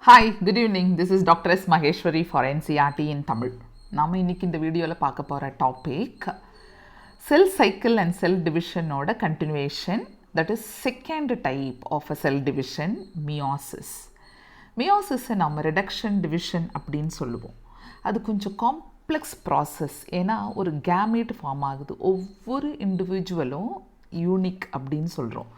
Hi, good evening. This is Dr. S. Maheswari for NCERT in Tamil. நாம இன்னைக்கு இந்த வீடியோவில் பார்க்க போகிற topic cell cycle and cell டிவிஷனோட continuation, that is second type of a cell division, meiosis. மியோசிஸை நம்ம ரிடக்ஷன் டிவிஷன் அப்படின்னு சொல்லுவோம். அது கொஞ்சம் காம்ப்ளெக்ஸ் ப்ராசஸ். ஏன்னா ஒரு கேமேட் ஃபார்ம் ஆகுது. ஒவ்வொரு இண்டிவிஜுவலும் யூனிக் அப்படின்னு சொல்கிறோம்.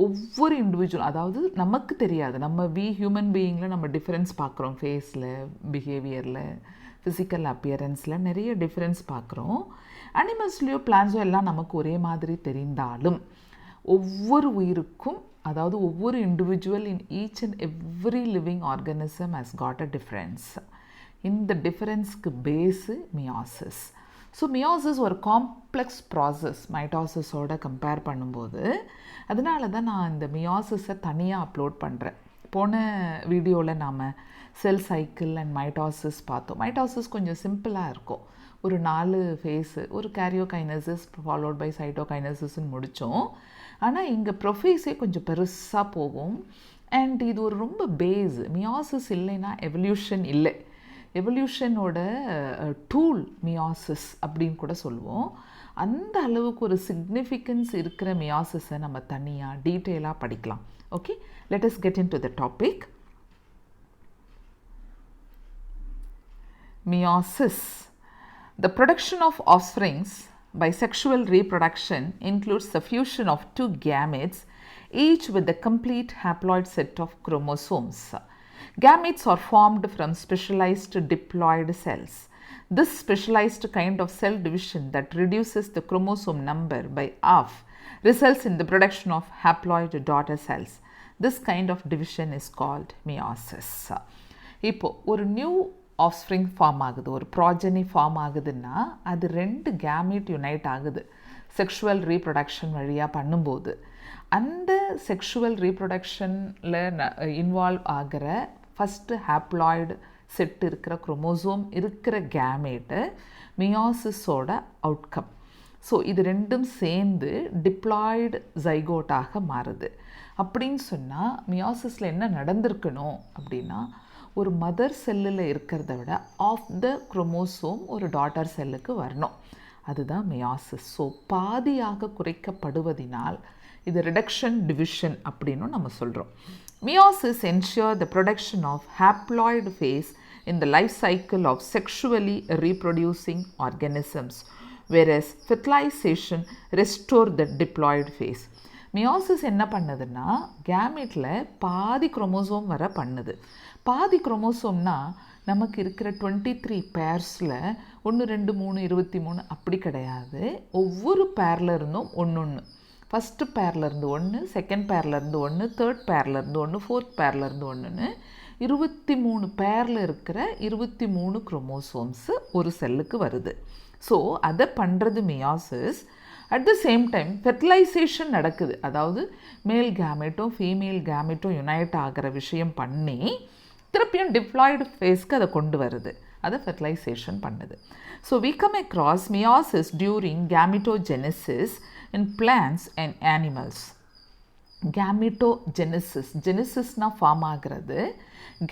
ஒவ்வொரு இண்டிவிஜுவல், அதாவது நமக்கு தெரியாது, நம்ம ஹியூமன் பீயிங்கில் நம்ம டிஃப்ரென்ஸ் பார்க்குறோம். ஃபேஸில், பிஹேவியரில், ஃபிசிக்கல் அப்பியரன்ஸில் நிறைய டிஃப்ரென்ஸ் பார்க்குறோம். அனிமல்ஸ்லேயோ பிளான்ஸோ எல்லாம் நமக்கு ஒரே மாதிரி தெரிந்தாலும் ஒவ்வொரு உயிருக்கும், அதாவது ஒவ்வொரு individual in each and every living organism has got a difference. இந்த டிஃப்ரென்ஸ்க்கு பேஸு மியோசிஸ். ஸோ மியோசிஸ் ஒரு காம்ப்ளெக்ஸ் ப்ராசஸ் மைட்டோசிஸோட கம்பேர் பண்ணும்போது. அதனால தான் நான் இந்த மியோசிஸை தனியாக அப்லோட் பண்ணுறேன். போன வீடியோவில் நாம் செல் சைக்கிள் அண்ட் மைட்டோசிஸ் பார்த்தோம். மைட்டோசிஸ் கொஞ்சம் சிம்பிளாக இருக்கும். ஒரு 4 ஃபேஸு, ஒரு கேரியோகைனசிஸ் ஃபாலோட் பை சைட்டோகைனசிஸ்ன்னு முடித்தோம். ஆனால் இங்கே ப்ரொஃபேஸே கொஞ்சம் பெருசாக போகும். அண்ட் இது ஒரு ரொம்ப பேஸ். மியோசிஸ் இல்லைன்னா எவல்யூஷன் இல்லை. எவல்யூஷனோட டூல் மியோசிஸ் அப்படின்னு கூட சொல்லுவோம். அந்த அளவுக்கு ஒரு சிக்னிஃபிகன்ஸ் இருக்கிற மியோசிஸை நம்ம தனியாக டீட்டெயிலாக படிக்கலாம். Okay, let us get in to the topic. Meiosis. The production of offsprings by sexual reproduction includes the fusion of 2 gametes, each with a complete haploid set of chromosomes. Gametes are formed from specialized diploid cells. This specialized kind of cell division that reduces the chromosome number by half results in the production of haploid daughter cells. This kind of division is called meiosis. இப்போ ஒரு new offspring form ஆகுது, ஒரு ப்ராஜெனி form ஆகுதுன்னா அது 2 gamete unite ஆகுது sexual reproduction வழியாக பண்ணும்போது. அந்த செக்ஷுவல் ரீப்ரொடக்ஷனில் இன்வால்வ் ஆகிற ஃபஸ்ட்டு ஹாப்ளாய்டு செட் இருக்கிற குரோமோசோம் இருக்கிற கேமேட்டு மியோசிஸோட அவுட்கம். ஸோ இது ரெண்டும் சேர்ந்து டிப்ளாய்டு ஜைகோட்டாக மாறுது. அப்படின்னு சொன்னால் மியோசிஸில் என்ன நடந்திருக்கணும் அப்படின்னா, ஒரு மதர் செல்லில் இருக்கிறத விட ஆஃப் த குரோமோசோம் ஒரு டாட்டர் செல்லுக்கு வரணும். அதுதான் மியோசிஸ். ஸோ பாதியாக குறைக்கப்படுவதினால் இது ரிடக்ஷன் டிவிஷன் அப்படின்னு நம்ம சொல்கிறோம். Meiosis ensures the production of haploid phase in the life cycle of sexually reproducing organisms, whereas fertilization restores the diploid phase. Meiosis என்ன பண்ணுதுன்னா, கேமெட்டில் பாதி குரோமோசோம் வர பண்ணுது. பாதி குரோமோசோம்னா நமக்கு இருக்கிற 23 பேர்ஸில் 1 2 3 23 அப்படி கிடையாது. ஒவ்வொரு பேரில் இருந்தும் ஒன்று. ஃபஸ்ட்டு பேர்லேருந்து 1, செகண்ட் பேர்லேருந்து 1, தேர்ட் பேர்லேருந்து 1, ஃபோர்த் பேர்லேருந்து 1ன்னு 23 பேரில் இருக்கிற 23 குரோமோசோம்ஸு ஒரு செல்லுக்கு வருது. ஸோ அதை பண்ணுறது meiosis. At the same time fertilization நடக்குது. அதாவது மேல் கேமெட்டும் ஃபீமேல் கேமெட்டும் யுனைட் ஆகிற விஷயம் பண்ணி திருப்பியும் டிப்ளாய்டு ஃபேஸ்க்கு அதை கொண்டு வருது. அதை ஃபெர்டிலைசேஷன் பண்ணுது. So we come across meiosis during gametogenesis in plants and animals. Gametogenesis, ஜெனிசிஸ்னா ஃபார்ம் ஆகிறது,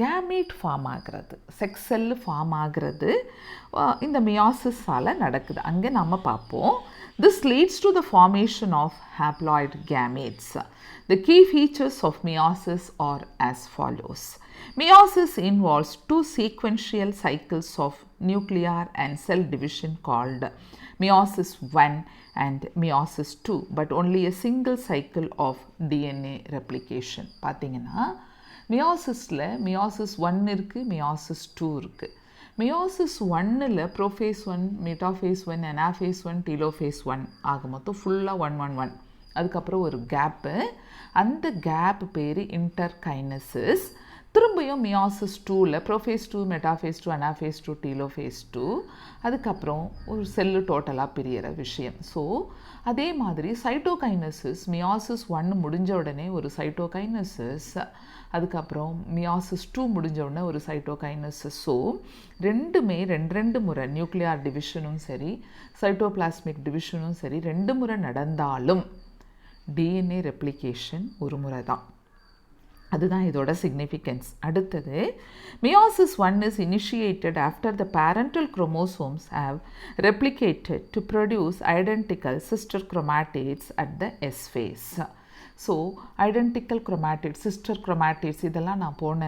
கேமேட் ஃபார்ம் ஆகிறது, செக்ஸ் செல்லு ஃபார்ம் ஆகிறது இந்த மியோசிஸால் நடக்குது. அங்கே நம்ம பார்ப்போம். This leads to the formation of haploid gametes. The key features of meiosis are as follows. Meiosis involves 2 sequential cycles of nuclear and cell division called meiosis 1 and meiosis 2, but only a single cycle of DNA replication. பார்த்தீங்கன்னா மியோசிஸில் meiosis 1 இருக்குது, meiosis 2 இருக்குது. Meiosis 1ல் prophase 1, metaphase 1, anaphase 1, telophase 1 ஆக மொத்தம் ஃபுல்லாக 1 1 1. அதுக்கப்புறம் ஒரு gap, அந்த கேப் பேர் இன்டர்கைனசிஸ். திரும்பியும் மியோசிஸ் 2ல் ப்ரோஃபேஸ் 2, மெட்டாஃபேஸ் 2, அனாஃபேஸ் 2, டீலோஃபேஸ் 2. அதுக்கப்புறம் ஒரு செல்லு டோட்டலாக பிரியிற விஷயம். ஸோ அதே மாதிரி சைட்டோகைனசிஸ் மியோசிஸ் 1 முடிஞ்ச உடனே ஒரு சைட்டோகைனசிஸ், அதுக்கப்புறம் மியோசிஸ் 2 முடிஞ்ச உடனே ஒரு சைட்டோகைனசிஸ். ஸோ ரெண்டுமே 2 முறை நியூக்ளியர் டிவிஷனும் சரி சைட்டோபிளாஸ்மிக் டிவிஷனும் சரி 2 முறை நடந்தாலும் டிஎன்ஏ ரெப்ளிகேஷன் ஒரு முறை தான். அதுதான் இதோட சிக்னிஃபிகன்ஸ். அடுத்தது, meiosis 1 is initiated after the parental chromosomes have replicated to produce identical sister chromatids at the S phase. So identical chromatid, sister chromatids இதெல்லாம் நான் போன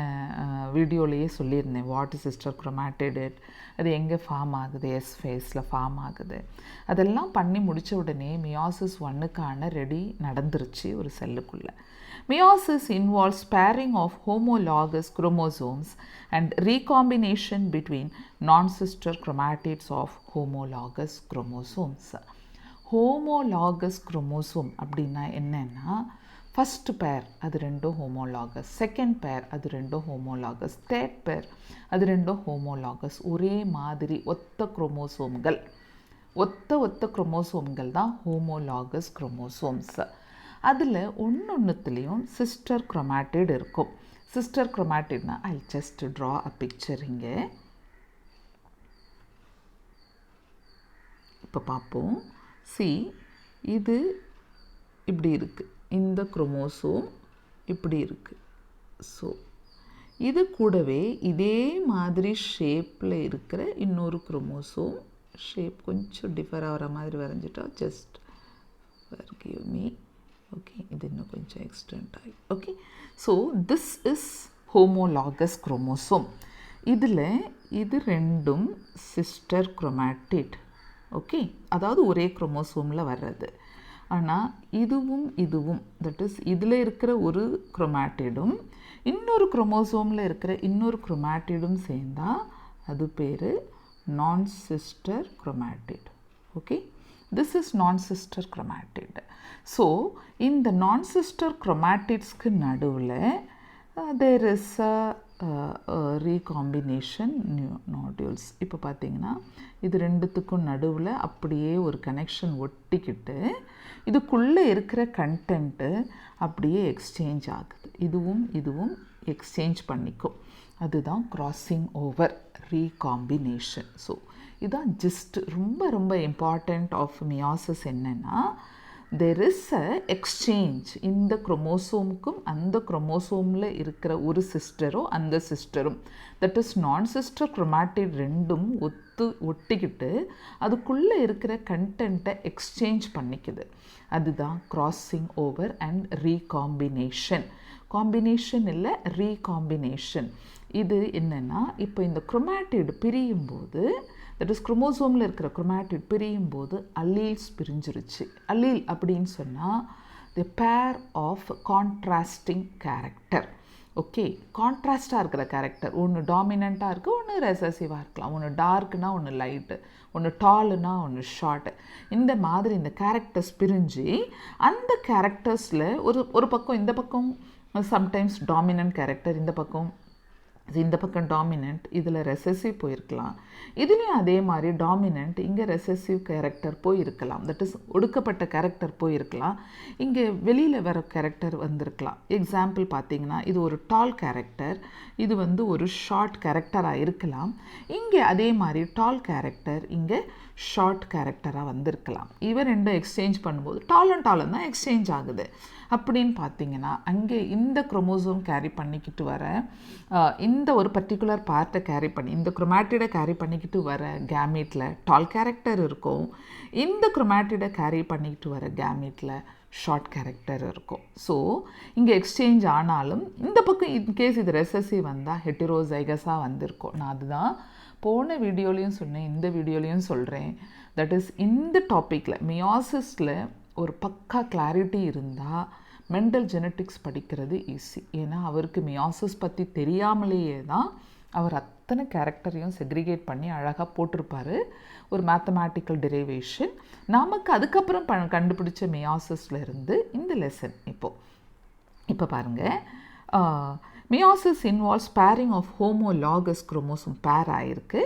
வீடியோலேயே சொல்லியிருந்தேன். வாட் இஸ் சிஸ்டர் குரோமேட்டிட், அது எங்கே ஃபார்ம் ஆகுது, எஸ் ஃபேஸில் ஃபார்ம் ஆகுது. அதெல்லாம் பண்ணி முடித்த உடனே meiosis 1க்கான ரெடி நடந்துருச்சு ஒரு செல்லுக்குள்ளே. Meiosis involves pairing of homologous chromosomes and recombination between non-sister chromatids of homologous chromosomes. Homologous chromosome அப்படின்னா என்னன்னா, ஃபஸ்ட் பேர் அது ரெண்டும் ஹோமோலாகஸ், செகண்ட் பேர் அது ரெண்டும் ஹோமோலாகஸ், தேர்ட் பேர் அது ரெண்டும் ஹோமோலாகஸ். ஒரே மாதிரி ஒத்த குரோமோசோம்கள், ஒத்த குரோமோசோம்கள் தான் ஹோமோலாகஸ் குரோமோசோம்ஸ். அதில் ஒன்றுத்துலேயும் சிஸ்டர் குரோமேட்டிட் இருக்கும். சிஸ்டர் குரோமேட்டிட்னா I just draw a picture. இங்கே இப்போ பார்ப்போம். இது இப்படி இருக்குது, இந்த குரோமோசோம் இப்படி இருக்குது. ஸோ இது கூடவே இதே மாதிரி ஷேப்பில் இருக்கிற இன்னொரு குரோமோசோம், ஷேப் கொஞ்சம் டிஃபர் ஆகிற மாதிரி வரைஞ்சிட்டா, ஜஸ்ட் forgive me. ஓகே, இது இன்னும் கொஞ்சம் எக்ஸ்டெண்ட் ஆகி. Okay, so this is homologous chromosome. இதில் இது ரெண்டும் சிஸ்டர் குரோமேட்டிட். ஓகே, அதாவது ஒரே குரோமோசோமில் வர்றது. ஆனால் இதுவும் தட் இஸ் இதில் இருக்கிற ஒரு குரோமேட்டிடும் இன்னொரு குரோமோசோமில் இருக்கிற இன்னொரு குரோமேட்டிடும் சேர்ந்தால் அது பேர் நான் sister chromatid. Okay, this is நான் சிஸ்டர் குரோமேட்டிட். ஸோ இந்த நான் சிஸ்டர் குரோமேட்டிட்ஸ்க்கு நடுவில் தேர் இஸ் ரீகாம்பினேஷன் நாடியூல்ஸ். இப்போ பார்த்தீங்கன்னா இது ரெண்டுத்துக்கும் நடுவில் அப்படியே ஒரு கனெக்ஷன் ஒட்டிக்கிட்டு இதுக்குள்ளே இருக்கிற கண்டென்ட்டு அப்படியே எக்ஸ்சேஞ்ச் ஆகுது. இதுவும் எக்ஸ்சேஞ்ச் பண்ணிக்கும். அதுதான் கிராசிங் ஓவர், ரீகாம்பினேஷன். ஸோ இதுதான் ஜஸ்ட் ரொம்ப இம்பார்ட்டண்ட் ஆஃப் meiosis. என்னென்னா, there is a exchange இந்த குரோமோசோமுக்கும் அந்த குரோமோசோமில் இருக்கிற ஒரு சிஸ்டரும் அந்த சிஸ்டரும், தட் இஸ் நான் சிஸ்டர் குரோமேட்டிட் ரெண்டும் ஒட்டிக்கிட்டு அதுக்குள்ளே இருக்கிற கண்டென்ட்டை எக்ஸ்சேஞ்ச் பண்ணிக்குது. அதுதான் crossing over and recombination. Combination இல்லை, ரீகாம்பினேஷன். இது என்னென்னா, இப்போ இந்த குரோமேட்டிட் பிரியும் போது, தட் இஸ் குரோமோசோமில் இருக்கிற குரோமேட்டிட் பிரியும் போது அல்லீல்ஸ் பிரிஞ்சிருச்சு. அல்லீல் அப்படின்னு சொன்னால் the pair of contrasting character. Okay, கான்ட்ராஸ்டாக இருக்கிற கேரக்டர், ஒன்று டாமினண்ட்டாக இருக்குது, ஒன்று ரெசசிவாக இருக்கலாம், ஒன்று டார்க்குனா ஒன்று லைட்டு, ஒன்று டாலுனா ஒன்று ஷார்ட்டு. இந்த மாதிரி இந்த கேரக்டர்ஸ் பிரிஞ்சு அந்த கேரக்டர்ஸில் ஒரு பக்கம் இந்த பக்கம் சம்டைம்ஸ் டாமினன்ட் கேரக்டர், இந்த பக்கம் டாமினன்ட், இதில் ரெசசிவ் போயிருக்கலாம். இதுலேயும் அதே மாதிரி டாமினன்ட், இங்கே ரெசசிவ் கேரக்டர் போயிருக்கலாம், தட் இஸ் ஒடுக்கப்பட்ட கேரக்டர் போயிருக்கலாம், இங்கே வெளியில் வர கேரக்டர் வந்திருக்கலாம். எக்ஸாம்பிள் பார்த்தீங்கன்னா, இது ஒரு டால் கேரக்டர், இது ஒரு ஷார்ட் கேரக்டராக இருக்கலாம். இங்கே அதே மாதிரி டால் கேரக்டர் இங்கே ஷார்ட் கேரக்டராக வந்திருக்கலாம். இவன் ரெண்டும் எக்ஸ்சேஞ்ச் பண்ணும்போது டாலும் தான் எக்ஸ்சேஞ்ச் ஆகுது. அப்படின்னு பார்த்தீங்கன்னா, அங்கே இந்த குரோமோசோம் கேரி பண்ணிக்கிட்டு வர இந்த ஒரு பர்டிகுலர் பார்ட்டை கேரி பண்ணி, இந்த குரோமேட்டிடை கேரி பண்ணிக்கிட்டு வர கேமீட்டில் டால் கேரக்டர் இருக்கும், இந்த குரோமேட்டிடை கேரி பண்ணிக்கிட்டு வர கேமீட்டில் ஷார்ட் கேரக்டர் இருக்கும். ஸோ இங்கே எக்ஸ்சேஞ்ச் ஆனாலும் இந்த பக்கம் இன்கேஸ் இது ரெசசிவ் வந்தால் ஹெட்டிரோசைகஸாக வந்திருக்கும். நான் அதுதான் போன வீடியோலையும் சொன்னேன், இந்த வீடியோலையும் சொல்கிறேன். தட் இஸ் இந்த டாப்பிக்கில் meiosis-ல ஒரு பக்கா கிளாரிட்டி இருந்தால் மெண்டல் ஜெனட்டிக்ஸ் படிக்கிறது ஈஸி. ஏன்னா அவருக்கு meiosis பற்றி தெரியாமலேயே தான் அவர் அத்தனை கேரக்டரையும் செக்ரிகேட் பண்ணி அழகாக போட்டிருப்பார். ஒரு மேத்தமேட்டிக்கல் டெரிவேஷன் நமக்கு அதுக்கப்புறம் கண்டுபிடிச்ச meiosis-ல இருந்து இந்த லெசன். இப்போ பாருங்கள், meiosis involves pairing of homologous chromosome pair ஆயிருக்கு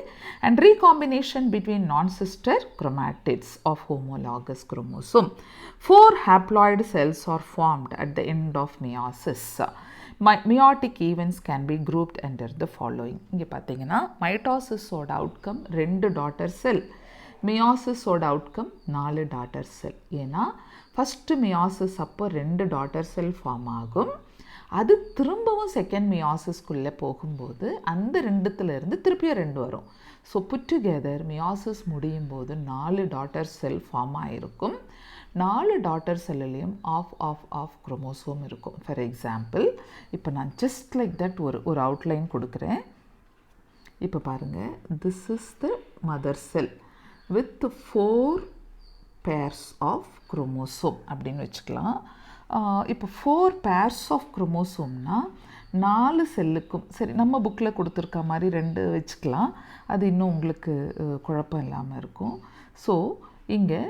and recombination between non-sister chromatids of homologous chromosome. 4 haploid cells are formed at the end of meiosis. Meiotic events can be grouped under the following. இங்கே பார்த்தீங்கன்னா மைட்டோசிஸோட outcome 2 daughter cell, meiosis-ஓட outcome 4 daughter cell. ஏன்னா first meiosis அப்போ 2 daughter செல் form ஆகும். அது திரும்பவும் second மியாசிஸ்க்குள்ளே போகும்போது அந்த ரெண்டுத்துலேருந்து திருப்பியும் 2 வரும். ஸோ புட் டுகெதர் மியாசிஸ் முடியும் போது 4 டாட்டர் செல் ஃபார்ம் ஆகிருக்கும். 4 டாட்டர் செல்லுலேயும் ஆஃப் குரோமோசோம் இருக்கும். ஃபார் எக்ஸாம்பிள் இப்போ நான் ஜஸ்ட் லைக் தட் ஒரு அவுட்லைன் கொடுக்குறேன். இப்போ பாருங்கள், this is the mother cell with 4 pairs of chromosome அப்படின்னு வச்சுக்கலாம். இப்போ 4 pairs ஆஃப் குரோமோசோம்னா 4 செல்லுக்கும் சரி, நம்ம புக்கில் கொடுத்துருக்க மாதிரி 2 வச்சுக்கலாம். அது இன்னும் உங்களுக்கு குழப்பம் இல்லாமல் இருக்கும். ஸோ இங்கே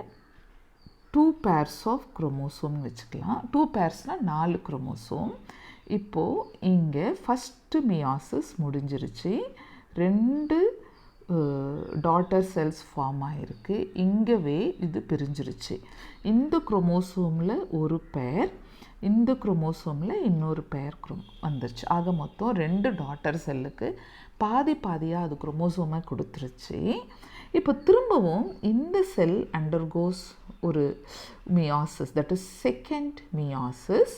2 pairs ஆஃப் குரோமோசோம்னு வச்சுக்கலாம். 2 pairsனால் 4 குரோமோசோம். இப்போது இங்கே ஃபஸ்ட்டு மியாசிஸ் முடிஞ்சிருச்சு. 2 டாட்டர் செல்ஸ் ஃபார்ம் ஆகிருக்கு. இங்கேவே இது பிரிஞ்சிருச்சு. இந்த குரோமோசோமில் ஒரு பேர், இந்த குரோமோசோமில் இன்னொரு பேர் வந்துருச்சு. ஆக மொத்தம் 2 டாட்டர் செல்லுக்கு பாதியாக அது குரோமோசோமை கொடுத்துருச்சு. இப்போ திரும்பவும் இந்த செல் அண்டர்கோஸ் ஒரு meiosis, that is second meiosis.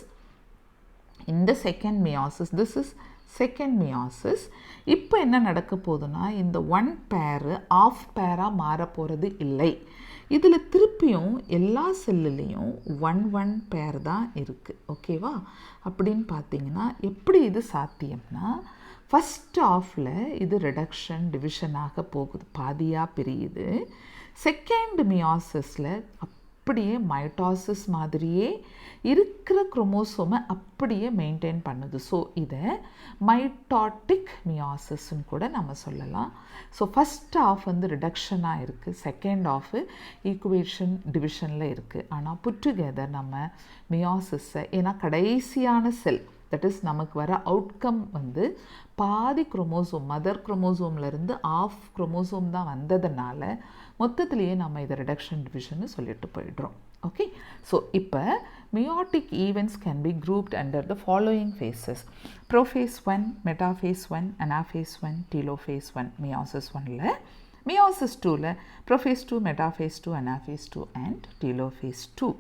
இந்த second meiosis, this is second meiosis. இப்போ என்ன நடக்க போகுதுன்னா, இந்த 1 பேரு ஆஃப் பேராக மாற போகிறது இல்லை. இதில் திருப்பியும் எல்லா செல்லுலேயும் 1 பேர் தான் இருக்குது. ஓகேவா? அப்படின்னு பார்த்தீங்கன்னா எப்படி இது சாத்தியம்னா, ஃபஸ்ட் ஆஃபில் இது ரிடக்ஷன் டிவிஷனாக போகுது, பாதியாக பிரியுது. செகண்ட் மியாசிஸில் அப்படியே மைட்டாசிஸ் மாதிரியே இருக்கிற குரோமோசோமை அப்படியே மெயின்டைன் பண்ணுது. ஸோ இதை மைட்டாட்டிக் மியாசிஸ்ன்னு கூட நம்ம சொல்லலாம். ஸோ ஃபஸ்ட் ஆஃப் வந்து ரிடக்ஷனாக இருக்குது, செகண்ட் ஆஃப் ஈக்குவேஷன் டிவிஷனில் இருக்குது. ஆனால் புட் டுகெதர் நம்ம மியாசிஸை, ஏன்னா கடைசியான செல், தட் இஸ் நமக்கு வர அவுட்கம் வந்து பாதி குரோமோசோம், மதர் குரோமோசோம்லேருந்து ஆஃப் குரோமோசோம் தான் வந்ததுனால மொத்தத்திலேயே நம்ம இதை ரிடக்ஷன் டிவிஷன்னு சொல்லிட்டு போயிடுறோம். ஓகே, ஸோ இப்போ meiotic events can be grouped under the following phases: prophase 1, metaphase 1, anaphase 1, telophase 1. meiosis 1ல, meiosis 2ல prophase 2, metaphase 2, anaphase 2 and telophase 2.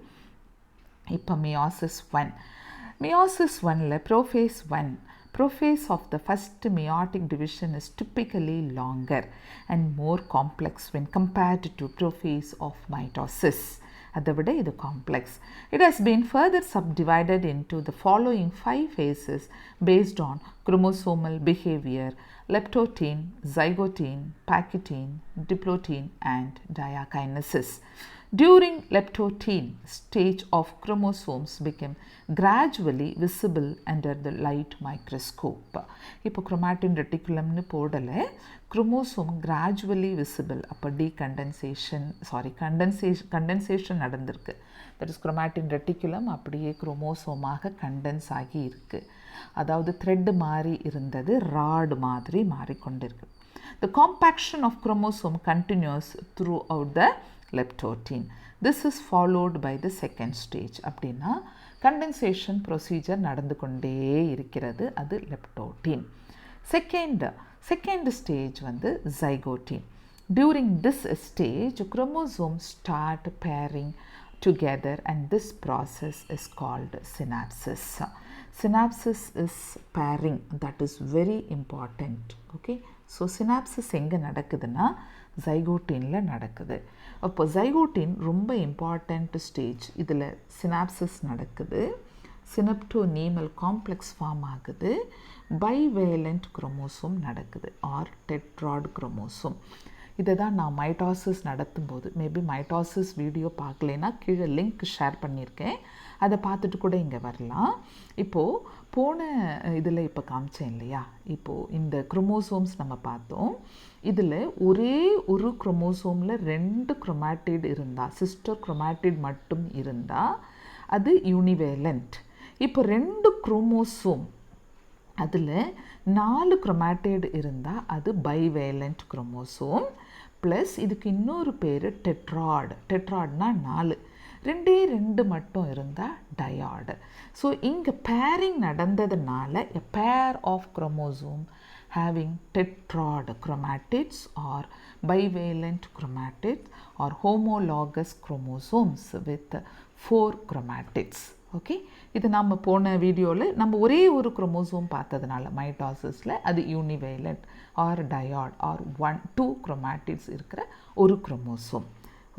இப்போ meiosis 1. meiosis 1ல prophase 1, prophase of the first meiotic division is typically longer and more complex when compared to prophase of mitosis. அதை விட இது complex. It has been further subdivided into the following 5 phases based on chromosomal behavior: leptotene, zygotene, pachytene, diplotene and diakinesis. During leptotene stage of chromosomes became gradually visible under the light microscope. இப்போ chromatin reticulumனு போடலை, chromosome gradually visible. அப்போ condensation நடந்திருக்கு. That is chromatin reticulum அப்படியே குரோமோசோமாக condense ஆகி இருக்குது. அதாவது thread மாதிரி இருந்தது ராட் மாதிரி மாறிக்கொண்டிருக்கு. The compaction of chromosome continues throughout the leptotene. This is followed by the second stage. அப்படின்னா கண்டென்சேஷன் ப்ரொசீஜர் நடந்து கொண்டே இருக்கிறது, அது லெப்டோட்டீன். செகண்ட் ஸ்டேஜ் வந்து ஜைகோட்டீன். During this stage, chromosomes start pairing together and this process is called synapsis. Synapsis is pairing, that is very important. Okay, so synapsis எங்கே நடக்குதுன்னா ஜைகோட்டீனில் நடக்குது. அப்போ ஜைகோட்டீன் ரொம்ப இம்பார்ட்டண்ட் ஸ்டேஜ். இதில் சினாப்சிஸ் நடக்குது, சினப்டோனீமல் காம்ப்ளெக்ஸ் ஃபார்ம் ஆகுது, பைவேலண்ட் குரோமோசோம் நடக்குது ஆர் டெட்ராய்டு குரோமோசோம். இதை தான் நான் மைட்டாசிஸ் நடத்தும்போது, மேபி மைட்டாசிஸ் வீடியோ பார்க்கலைன்னா கீழே லிங்க் ஷேர் பண்ணியிருக்கேன், அதை பார்த்துட்டு கூட இங்கே வரலாம். இப்போது போன இதில் இப்போ காமிச்சேன் இல்லையா, இப்போது இந்த குரோமோசோம்ஸ் நம்ம பார்த்தோம். இதில் ஒரே ஒரு குரோமோசோமில் 2 குரோமாட்டிட் இருந்தால், சிஸ்டர் குரோமாட்டிட் மட்டும் இருந்தால் அது யூனிவேலண்ட். இப்போ 2 குரோமோசோம் அதில் 4 குரோமாட்டிட் இருந்தால் அது பைவேலண்ட் குரோமோசோம். ப்ளஸ் இதுக்கு இன்னொரு பேர் டெட்ராய்டு. டெட்ராய்டுனா 4, 2 மட்டும் இருந்தால் டயாய்டு. ஸோ இங்கே பேரிங் நடந்ததுனால a pair of chromosome having tetrad chromatids or bivalent chromatids or homologous chromosomes with 4 chromatids. Okay, இது நம்ம போன வீடியோவில் நம்ம ஒரே ஒரு குரோமோசோம் பார்த்ததுனால மைட்டாசிஸில் அது யூனிவேலண்ட் ஆர் டயாட் ஆர் 1-2 குரோமாட்டிட்ஸ் இருக்கிற ஒரு குரோமோசோம்.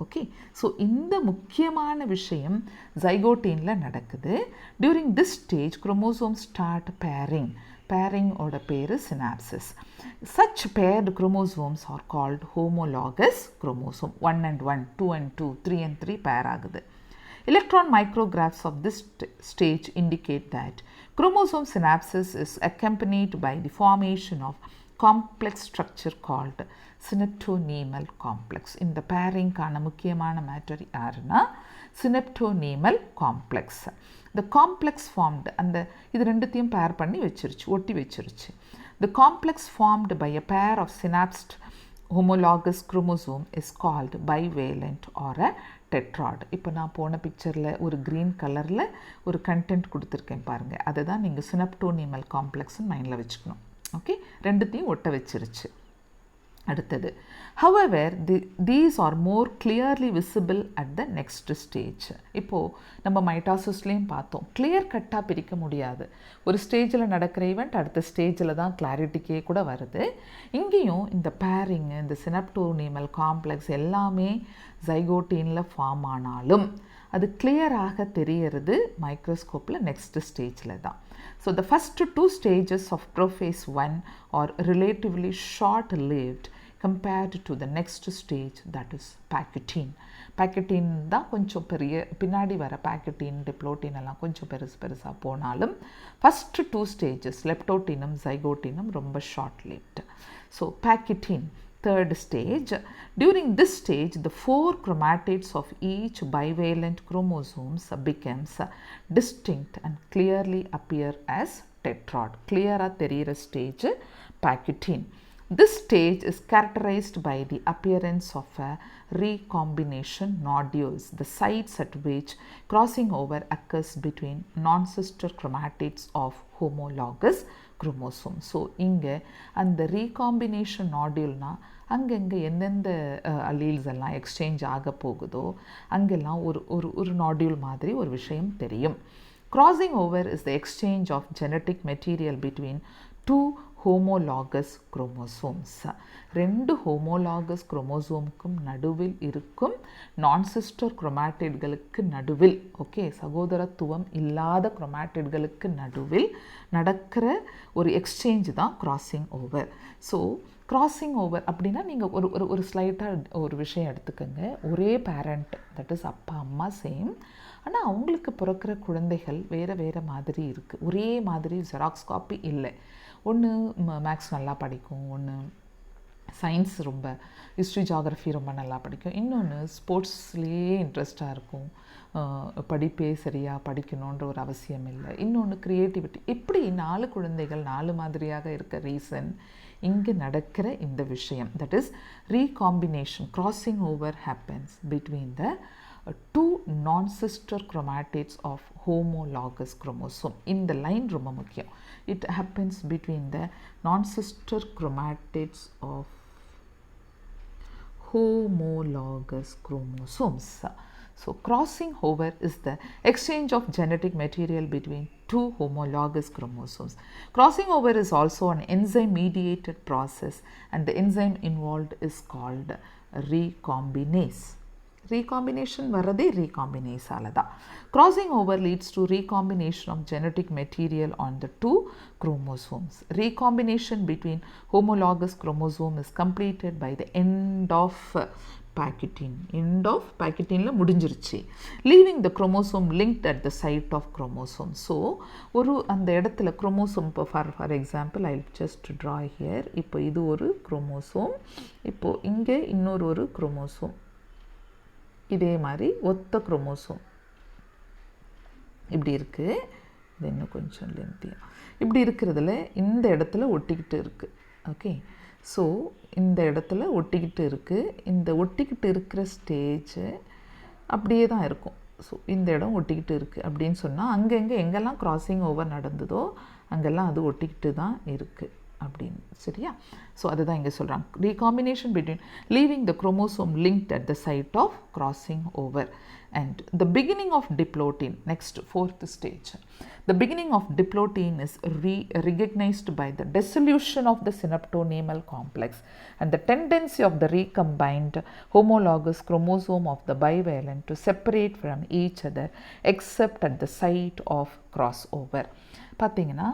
ஓகே, ஸோ இந்த முக்கியமான விஷயம் ஜைகோட்டீனில் நடக்குது. During this stage chromosome start pairing. Pairing ஓட பேர் synapsis. Such paired chromosomes are called homologous chromosome. 1 and 1, 2 and 2, 3 and 3 pair ஆகுது. Electron micrographs of this stage indicate that chromosome synapsis is accompanied by the formation of complex structure called synaptonemal complex. இந்த pairing கான முக்கியமான matter யாருன்னா synaptonemal complex. The complex formed, அந்த இது ரெண்டுத்தையும் பேர் பண்ணி வச்சிருச்சு, ஒட்டி வச்சிருச்சு. The complex formed by a pair of synapsed homologous chromosome is called bivalent or a tetrad. இப்போ நான் போன பிக்சரில் ஒரு க்ரீன் கலரில் ஒரு கண்டென்ட் கொடுத்துருக்கேன் பாருங்கள், அதை தான் நீங்கள் synaptonemal complexன்னு மைண்டில் வச்சுக்கணும். ஓகே, ரெண்டுத்தையும் ஒட்ட வச்சிருச்சு. அடுத்தது, however these are more clearly visible at the next stage. இப்போது நம்ம மைட்டாசிஸ்லேயும் பார்த்தோம், கிளியர் கட்டாக பிரிக்க முடியாது. ஒரு ஸ்டேஜில் நடக்கிற ஈவெண்ட் அடுத்த ஸ்டேஜில் தான் கிளாரிட்டிக்கே கூட வருது. இங்கேயும் இந்த பேரிங், இந்த சினப்டோனிமல் காம்ப்ளெக்ஸ் எல்லாமே ஜைகோட்டீனில் ஃபார்ம் ஆனாலும் அது கிளியராக தெரியறது மைக்ரோஸ்கோப்பில் நெக்ஸ்ட் ஸ்டேஜில் தான். So the first 2 stages of prophase 1 are relatively short-lived compared to the next stage, that is packetine. Packetine தான் கொஞ்சம் பெரிய, பின்னாடி வர packetine, diplotin எல்லாம் கொஞ்சம் பெருசாக போனாலும் first 2 stages leptotinum, zygotinum ரொம்ப short-lived. So packetine, third stage. During this stage, the 4 chromatids of each bivalent chromosomes becomes distinct and clearly appear as tetrad. Clear-ஆ தெரிகிற stage packetine. This stage is characterized by the appearance of a recombination nodules, the sites at which crossing over occurs between non-sister chromatids of homologous chromosome. So இங்கே அந்த recombination நாடியூல்னா அங்கங்கே எந்தெந்த alleles எல்லாம் exchange ஆக போகுதோ அங்கெல்லாம் ஒரு நாடியூல் மாதிரி ஒரு விஷயம் தெரியும். Crossing over is the exchange of genetic material between 2 homologous chromosomes. 2 homologous குரோமோசோமுக்கும் நடுவில் இருக்கும் நான்சிஸ்டர் குரோமாட்டிட்களுக்கு நடுவில், ஓகே, சகோதரத்துவம் இல்லாத குரோமாட்டிட்களுக்கு நடுவில் நடக்கிற ஒரு எக்ஸ்சேஞ்ச் தான் crossing over. So crossing over அப்படின்னா நீங்கள் ஒரு ஸ்லைட்டாக ஒரு விஷயம் எடுத்துக்கோங்க. ஒரே பேரண்ட், தட் இஸ் அப்பா அம்மா சேம், ஆனால் அவங்களுக்கு பிறக்கிற குழந்தைகள் வேறு மாதிரி இருக்குது. ஒரே மாதிரி ஜெராக்ஸ் காப்பி இல்லை. ஒன்று மேக்ஸ் நல்லா படிக்கும், ஒன்று சயின்ஸ் ரொம்ப, ஹிஸ்ட்ரி ஜாகிரஃபி ரொம்ப நல்லா படிக்கும், இன்னொன்று ஸ்போர்ட்ஸ்லேயே இன்ட்ரெஸ்டாக இருக்கும், படிப்பே சரியாக படிக்கணுன்ற ஒரு அவசியம் இல்லை, இன்னொன்று க்ரியேட்டிவிட்டி. இப்படி 4 குழந்தைகள் 4 மாதிரியாக இருக்க ரீசன் இங்கே நடக்கிற இந்த விஷயம், that is recombination, crossing over happens between the 2 non-sister chromatids of homologous chromosome. இந்த லைன் ரொம்ப முக்கியம். It happens between the non-sister chromatids of homologous chromosomes. So crossing over is the exchange of genetic material between 2 homologous chromosomes. Crossing over is also an enzyme mediated process and the enzyme involved is called recombinase. Recombination வரதே recombinaseால தான். Crossing over leads to recombination of genetic material on the 2 chromosomes. Recombination between homologous chromosome is completed by the end of packetine. End of packetineல முடிஞ்சிருச்சு. Leaving the chromosome linked at the site of chromosome. So ஒரு அந்த இடத்துல chromosome, for example I'll just draw here. இப்போ இது ஒரு chromosome, இப்போ இங்கே இன்னொரு chromosome, இதே மாதிரி ஒத்த குரோமோசோம் இப்படி இருக்குது. இது இன்னும் கொஞ்சம் லென்த்தியாக இப்படி இருக்கிறதுல இந்த இடத்துல ஒட்டிக்கிட்டு இருக்குது. ஓகே, ஸோ இந்த இடத்துல ஒட்டிக்கிட்டு இருக்குது. இந்த ஒட்டிக்கிட்டு இருக்கிற ஸ்டேஜ் அப்படியே தான் இருக்கும். ஸோ இந்த இடம் ஒட்டிக்கிட்டு இருக்குது அப்படின்னு சொன்னால் அங்கங்கே எங்கெல்லாம் கிராசிங் ஓவர் நடந்ததோ அங்கெல்லாம் அது ஒட்டிக்கிட்டு தான் இருக்குது. அப்படின்னு சரியா. ஸோ அதுதான் இங்கே சொல்கிறாங்க, recombination between leaving the chromosome linked at the site of crossing over. And the beginning of diplotin, next fourth stage, the beginning of diplotin is recognized by the dissolution of the synaptonemal complex and the tendency of the recombined homologous chromosome of the bivalent to separate from each other except at the site of crossover. பார்த்தீங்கன்னா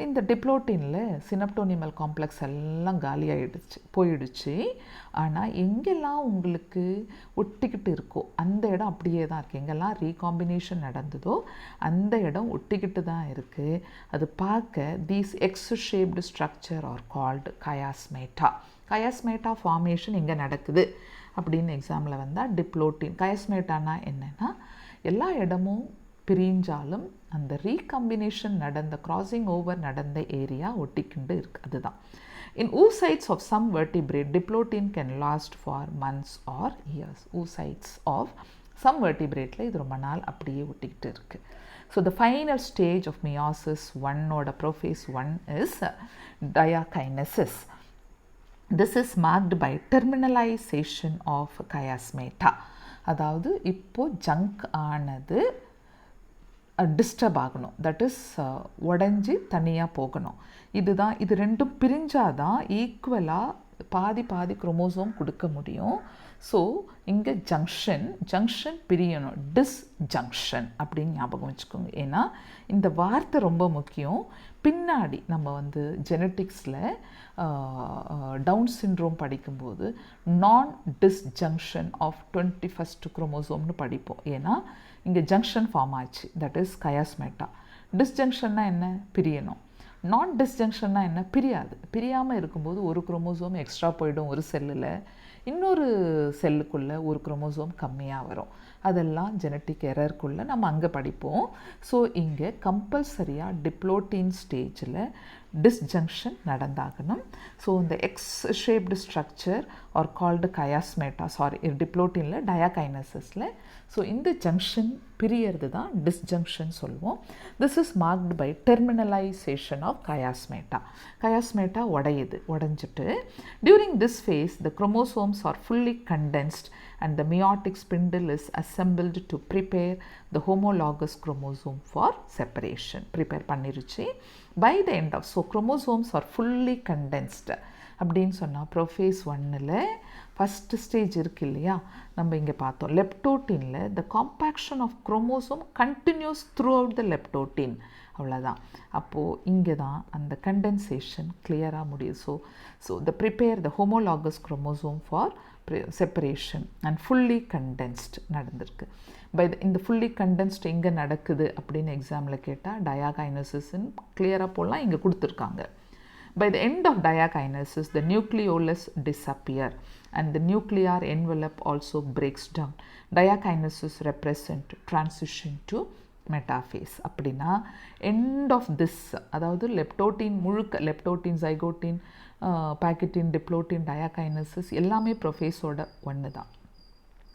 இந்த டிப்ளோட்டினில் சினப்டோனிமல் complex எல்லாம் காலியாகிடுச்சு போயிடுச்சு. ஆனால் எங்கெல்லாம் உங்களுக்கு ஒட்டிக்கிட்டு இருக்கோ அந்த இடம் அப்படியே தான் இருக்குது. எங்கெல்லாம் ரீகாம்பினேஷன் நடந்ததோ அந்த இடம் ஒட்டிக்கிட்டு தான் இருக்குது. அது பார்க்க these X shaped structure are called chiasmata. Chiasmata formation எங்கே நடக்குது அப்படின்னு எக்ஸாமில் வந்தால் டிப்ளோட்டின். கயாஸ்மேட்டானா என்னென்னா எல்லா இடமும் பிரிஞ்சாலும் அந்த ரீகாம்பினேஷன் நடந்த கிராசிங் ஓவர் நடந்த ஏரியா ஒட்டிக்கிண்டு இருக்குது, அதுதான். In oocytes of some vertebrate, diplotin can last for months or years. oocytes of some vertebrateல இது ரொம்ப நாள் அப்படியே ஒட்டிக்கிட்டு இருக்குது. So the final stage of meiosis 1 ஓட prophase 1 is diakinesis. This is marked by terminalization of chiasmata. அதாவது இப்போ junk ஆனது டிஸ்டர்ப் ஆகணும், தட் இஸ் உடஞ்சி தனியாக போகணும். இதுதான், இது ரெண்டும் பிரிஞ்சாதான் ஈக்குவலாக பாதி பாதி குரோமோசோம் கொடுக்க முடியும். ஸோ இங்கே ஜங்ஷன் பிரியணும், டிஸ்ஜங்ஷன் அப்படின்னு ஞாபகம் வச்சுக்கோங்க. ஏன்னா இந்த வார்த்தை ரொம்ப முக்கியம். பின்னாடி நம்ம ஜெனட்டிக்ஸில் டவுன் சிண்ட்ரோம் படிக்கும்போது நான் டிஸ்ஜங்ஷன் ஆஃப் 21st குரோமோசோம்னு படிப்போம். ஏன்னா இங்கே ஜங்ஷன் ஃபார்ம் ஆச்சு, தட் இஸ் கயாஸ்மேட்டா. டிஸ்ஜங்ஷன்னா என்ன? பிரியணும். நான் டிஸ்ஜங்ஷன்னா என்ன? பிரியாது. பிரியாமல் இருக்கும்போது ஒரு குரோமோசோம் எக்ஸ்ட்ரா போயிடும் ஒரு செல்லில், இன்னொரு செல்லுக்குள்ளே ஒரு குரோமோசோம் கம்மியாக வரும். அதெல்லாம் ஜெனட்டிக் எரருக்குள்ளே நம்ம அங்கே படிப்போம். ஸோ இங்கே கம்பல்சரியாக டிப்ளோட்டின் ஸ்டேஜில் டிஸ்ஜங்ஷன் நடந்தாகணும். ஸோ இந்த X shaped structure are called chiasmata, sorry டிப்ளோட்டினில் டயாகைனசிஸில். ஸோ இந்த ஜங்ஷன் பிரியறது தான் டிஸ்ஜங்ஷன் சொல்லுவோம். This is marked by terminalisation of chiasmata. Chiasmata உடைஞ்சிட்டு during this phase the chromosomes are fully condensed and the meiotic spindle is assembled to prepare the homologous chromosome for separation. Prepare பண்ணிருச்சு. By the end of, so chromosomes are fully condensed. அப்படின்னு சொன்னால் prophase 1ல் first stage இருக்கு இல்லையா, நம்ம இங்கே பார்த்தோம் லெப்டோட்டினில் the compaction of chromosome continues throughout the leptotene, அவ்வளோதான். அப்போது இங்கே தான் அந்த கண்டென்சேஷன் கிளியராக முடியும். So the prepare the homologous chromosome for separation and fully condensed நடந்திருக்கு. இந்த ஃபுல்லி கண்டென்ஸ்ட் எங்கே நடக்குது அப்படின்னு எக்ஸாமில் கேட்டால் டயாகைனசிஸ்ன்னு கிளியராக போடலாம், இங்கே கொடுத்துருக்காங்க. By the end of diakinesis, the nucleolus disappear and the nuclear envelope also breaks down. Diakinesis represent transition to metaphase. அப்படின்னா end of this, அதாவது லெப்டோட்டின் முழுக்க, லெப்டோட்டின், ஜைகோட்டின், பேக்கெட்டின், டிப்ளோட்டின், டயாகைனசிஸ் எல்லாமே ப்ரோஃபேஸோட ஒன்று தான்.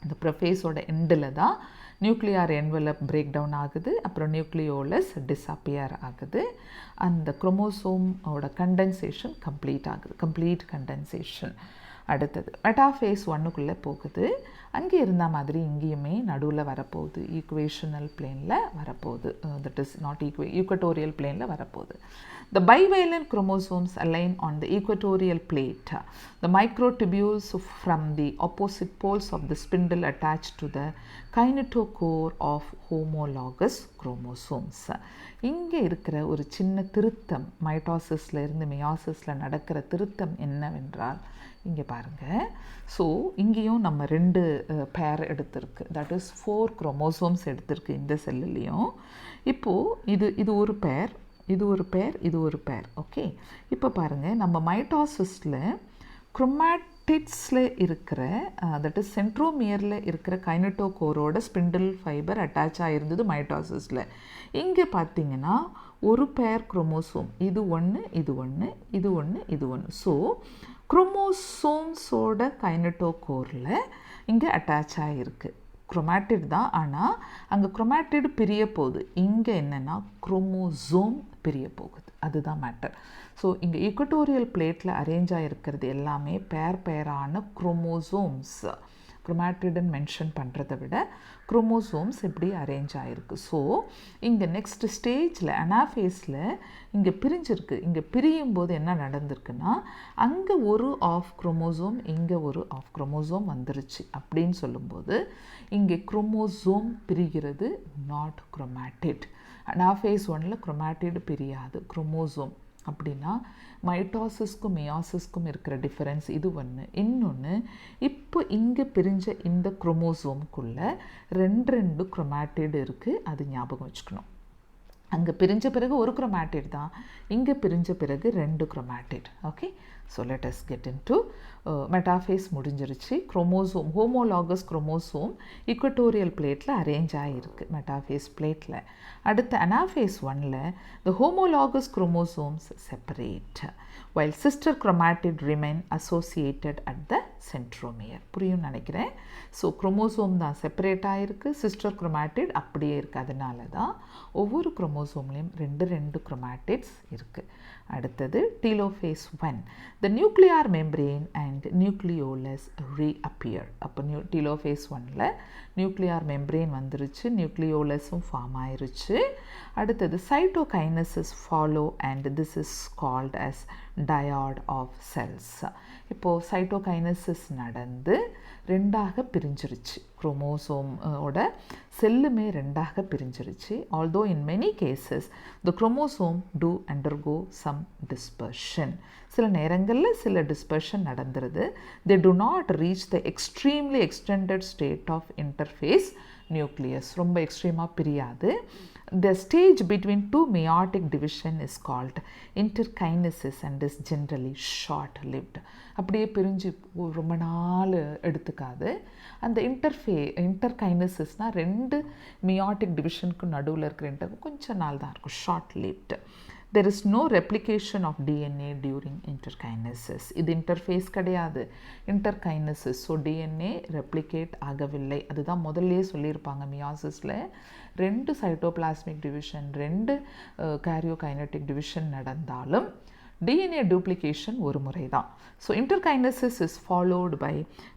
இந்த ப்ரோஃபேஸோட எண்டில் தான் நியூக்ளியர் என்வலப் பிரேக் டவுன் ஆகுது, அப்புறம் நியூக்ளியோலஸ் டிஸப்பியர் ஆகுது, அந்த குரோமோசோமோட கண்டென்சேஷன் கம்ப்ளீட் ஆகுது, கம்ப்ளீட் கண்டென்சேஷன். அடுத்தது மெட்டாஃபேஸ் 1க்குள்ளே போகுது. அங்கே இருந்த மாதிரி இங்கேயுமே நடுவில் வரப்போகுது, ஈக்குவேஷனல் பிளேனில் வரப்போகுது, தட் இஸ் நாட் ஈக்குவட்டோரியல் பிளேனில் வரப்போகுது. The bivalent chromosomes align on the equatorial plate. The microtubules from the opposite poles of the spindle attach to the kinetochore of homologous chromosomes. இங்கே இருக்கிற ஒரு சின்ன திருத்தம், மைட்டாசிஸில் இருந்து மியாசிஸில் நடக்கிற திருத்தம் என்னவென்றால், இங்கே பாருங்கள். ஸோ இங்கேயும் நம்ம 2 பேர் எடுத்திருக்கு, தட் இஸ் 4 குரோமோசோம்ஸ் எடுத்திருக்கு இந்த செல்லுலேயும். இப்போது இது ஒரு பேர், இது ஒரு பேர், இது ஒரு பேர். ஓகே, இப்போ பாருங்கள், நம்ம மைட்டாசிஸில் குரோமாட்டிட்ஸில் இருக்கிற, தட் இஸ் சென்ட்ரோமியரில் இருக்கிற கைனட்டோகோரோட ஸ்பிண்டில் ஃபைபர் அட்டாச் ஆகிருந்தது மைட்டாசிஸில். இங்கே பார்த்தீங்கன்னா ஒரு பேர் குரோமோசோம், இது ஒன்று, இது ஒன்று, இது ஒன்று, இது ஒன்று. ஸோ குரோமோசோம்ஸோட கைனட்டோகோரில் இங்கே அட்டாச் ஆகிருக்கு. குரோமாட்டிட் தான், ஆனால் அங்கே குரோமாட்டிட் பிரிய போகுது. இங்கே என்னென்னா குரோமோசோம் பிரிய போகுது, அதுதான் மேட்டர். ஸோ இங்கே ஈக்குவட்டோரியல் பிளேட்டில் அரேஞ்ச் ஆகிருக்கிறது எல்லாமே பேரான குரோமோசோம்ஸ். குரோமாட்டிடுன்னு மென்ஷன் பண்ணுறதை விட குரோமோசோம்ஸ் இப்படி அரேஞ்ச் ஆகிருக்கு. ஸோ இங்கே நெக்ஸ்ட் ஸ்டேஜில் அனாஃபேஸில் இங்கே பிரிஞ்சிருக்கு. இங்கே பிரியும் போது என்ன நடந்திருக்குன்னா, அங்கே ஒரு ஆஃப் குரோமோசோம் இங்கே ஒரு ஆஃப் குரோமோசோம் வந்துருச்சு அப்படின்னு சொல்லும்போது இங்கே குரோமோசோம் பிரிகிறது, நாட் குரோமாட்டிட். அனாஃபேஸ் 1ல் குரோமாட்டிடு பிரியாது, குரோமோசோம். அப்படின்னா மைட்டாசிஸ்க்கும் மியாசிஸ்க்கும் இருக்கிற டிஃபரன்ஸ் இது ஒன்று. இன்னொன்று, இப்போ இங்கே பிரிஞ்ச இந்த குரோமோசோம்குள்ளே 2 குரோமாட்டிடு இருக்குது, அது ஞாபகம் வச்சுக்கணும். அங்கே பிரிஞ்ச பிறகு ஒரு குரோமாட்டிட் தான், இங்கே பிரிஞ்ச பிறகு 2 chromatid. Okay, so let us get into metaphase முடிஞ்சிருச்சு. குரோமோசோம், ஹோமோலாகஸ் குரோமோசோம் ஈக்குவட்டோரியல் பிளேட்டில் அரேஞ்ச் ஆகிருக்கு மெட்டாஃபேஸ் பிளேட்டில். அடுத்த அனாஃபேஸ் 1ல் the homologous chromosomes separate while sister chromatid remain associated at the centromere. புரியும் நினைக்கிறேன். ஸோ குரோமோசோம் தான் செப்பரேட் ஆகிருக்கு, சிஸ்டர் குரோமாட்டிட் அப்படியே இருக்குது. அதனால தான் ஒவ்வொரு குரோமோசோம்லேயும் 2 குரோமாட்டிட்ஸ் இருக்குது. அடுத்தது telophase 1, the nuclear membrane and nucleolus reappear. அப்போ டீலோஃபேஸ் 1ல் நியூக்ளியார் மெம்ப்ரெயின் வந்துருச்சு, நியூக்ளியோலஸும் ஃபார்ம் ஆயிருச்சு. அடுத்தது cytokinesis follow and this is called as diode of cells. இப்போது சைட்டோகைனசிஸ் நடந்து 2ஆக பிரிஞ்சிருச்சு, குரோமோசோமோட செல்லுமே 2ஆக பிரிஞ்சிருச்சு. although in many cases the chromosome do undergo some dispersion. சில நேரங்களில் சில dispersion நடந்துருது. they do not reach the extremely extended state of interphase nucleus. ரொம்ப எக்ஸ்ட்ரீமாக பிரியாது. The stage between 2 meiotic division is called interkinesis and is generally short-lived. அப்படியே பிரிஞ்சு ரொம்ப நாள் எடுத்துக்காது. அந்த இன்டர்கைனசிஸ்னால் 2 மியாட்டிக் டிவிஷனுக்கு நடுவில் இருக்கிற கொஞ்சம் நாள் தான் இருக்கும், short lived. There is no replication of DNA during interkinesis. இது இன்டர்ஃபேஸ் கிடையாது, இன்டர்கைனசிஸ். ஸோ டிஎன்ஏ ரெப்ளிகேட் ஆகவில்லை. அதுதான் முதல்லையே சொல்லியிருப்பாங்க, மியாசிஸில் 2 சைட்டோபிளாஸ்மிக் டிவிஷன் 2 கேரியோகைனட்டிக் டிவிஷன் நடந்தாலும் DNA duplication ஒரு முறை தான். So interkinesis is followed by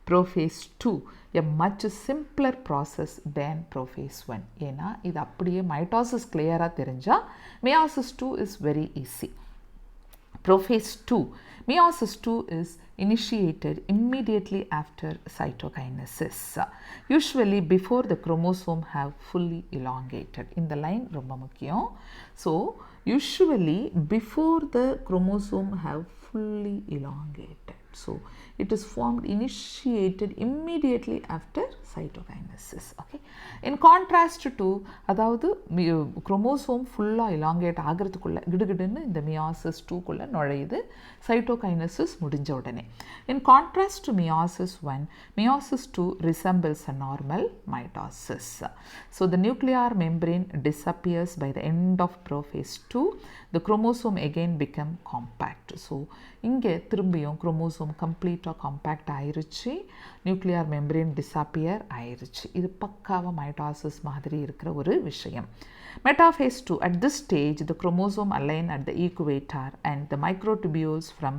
prophase 2, a much simpler process than prophase 1. ஏன்னா இது அப்படியே மைட்டாசிஸ் கிளியராக தெரிஞ்சால் meiosis 2 is very easy. Prophase 2, meiosis 2 is initiated immediately after cytokinesis, usually before the chromosome have fully elongated. இந்த line ரொம்ப முக்கியம். So usually before the chromosome have fully elongated. So it is formed, initiated immediately after cytokinesis. Okay, in contrast to, அதாவது chromosome ஃபுல்லாக elongate ஆகிறதுக்குள்ளே கிடுகிடுன்னு இந்த meiosis 2க்குள்ளே நுழையுது, cytokinesis முடிஞ்ச உடனே. In contrast to meiosis 1, meiosis 2 resembles a normal mitosis. So the nuclear membrane disappears by the end of prophase 2. The chromosome again become compact. So இங்கே திரும்பியும் chromosome கம்ப்ளீட்டாக compact ஆயிருச்சு, nuclear membrane டிஸாப்பியர் ஆயிருச்சு. இது பக்காவாக mitosis மாதிரி இருக்கிற ஒரு விஷயம். Metaphase 2, at this stage the chromosome align at the equator and the microtubules from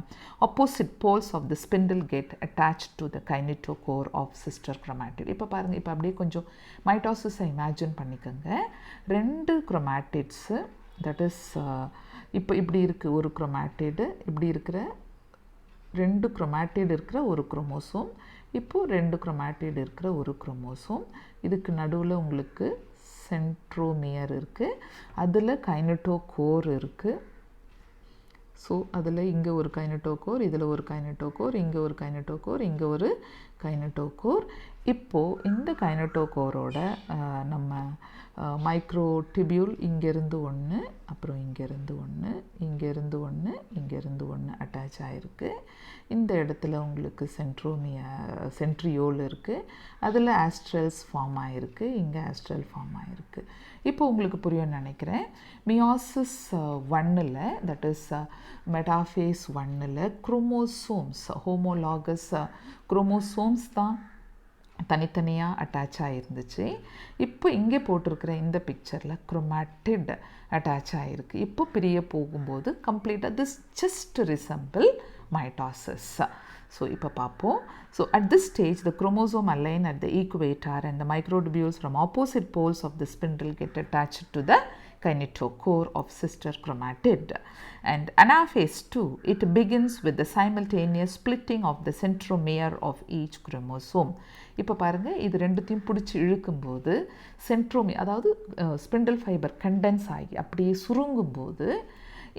opposite poles of the spindle get attached to the kinetochore of sister chromatid. இப்போ பாருங்கள், இப்போ அப்படியே கொஞ்சம் மைட்டாசிஸை இமேஜின் பண்ணிக்கோங்க. 2 குரோமாட்டிட்ஸு, தட் இஸ் இப்போ இப்படி இருக்குது ஒரு குரோமாட்டிடு, இப்படி இருக்கிற 2 குரோமாட்டிட் இருக்கிற ஒரு குரோமோசோம், இப்போது 2 குரோமாட்டிட் இருக்கிற ஒரு குரோமோசோம். இதுக்கு நடுவில் உங்களுக்கு சென்ட்ரோமியர் இருக்குது, அதில் கைனட்டோகோர் இருக்குது. ஸோ அதில் இங்கே ஒரு கைனட்டோகோர், இதில் ஒரு கைனட்டோகோர், இங்கே ஒரு கைனட்டோகோர், இங்கே ஒரு கைனட்டோகோர். இப்போது இந்த கைனட்டோகோரோட நம்ம மைக்ரோடிபியூல் இங்கேருந்து ஒன்று, அப்புறம் இங்கேருந்து ஒன்று, இங்கேருந்து ஒன்று, இங்கேருந்து ஒன்று அட்டாச் ஆகிருக்கு. இந்த இடத்துல உங்களுக்கு சென்ட்ரியோல் இருக்குது, அதில் ஆஸ்ட்ரல்ஸ் ஃபார்ம் ஆகிருக்கு, இங்கே ஆஸ்ட்ரல் ஃபார்ம் ஆகிருக்கு. இப்போ உங்களுக்கு புரியும்னு நினைக்கிறேன். மியாசிஸ் 1ல், தட் இஸ் மெட்டாஃபேஸ் 1ல் குரோமோசோம்ஸ், ஹோமோலாகஸ் குரோமோசோம்ஸ் தான் தனித்தனியாக அட்டாச் ஆகிருந்துச்சு. இப்போ இங்கே போட்டிருக்கிற இந்த பிக்சரில் குரோமாட்டிட் அட்டாச் ஆகிருக்கு. இப்போ பிரிய போகும்போது கம்ப்ளீட்டாக this just resemble mitosis. So இப்போ பார்ப்போம். So at this stage the chromosome align at the equator and the microtubules from opposite poles of the spindle get attached to the kinetochore of sister chromatid. And anaphase 2, it begins with the simultaneous splitting of the centromere of each chromosome. இப்போ பாருங்க, இது ரெண்டுத்தையும் பிடிச்சி இழுக்கும்போது centromere, அதாவது spindle fibre condense ஆகி அப்படியே சுருங்கும்போது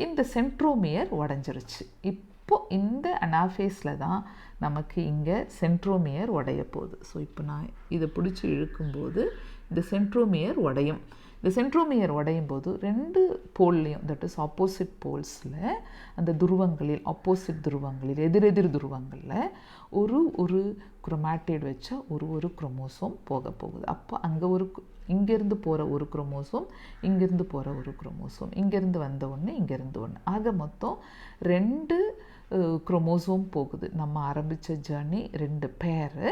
இந்த சென்ட்ரோமியர் உடஞ்சிருச்சு. இப்போ இந்த அனாஃபேஸில் தான் நமக்கு இங்கே சென்ட்ரோமியர் உடைய போகுது. ஸோ இப்போ நான் இதை பிடிச்சி இழுக்கும்போது இந்த சென்ட்ரோமியர் உடையும். இந்த சென்ட்ரோமியர் உடையும் போது ரெண்டு போல்லையும், தட் இஸ் ஆப்போசிட் போல்ஸில், அந்த துருவங்களில், ஆப்போசிட் துருவங்களில், எதிரெதிர் துருவங்களில் ஒரு குரோமாட்டிட் வச்ச ஒரு குரோமோசோம் போக போகுது. அப்போ அங்கே இங்கேருந்து போகிற ஒரு குரோமோசோம், இங்கேருந்து போகிற ஒரு குரோமோசோம், இங்கேருந்து வந்த ஒன்று, இங்கேருந்து ஒன்று, ஆக மொத்தம் 2 குரோமோசோம் போகுது. நம்ம ஆரம்பித்த ஜர்னி 2 பேர்,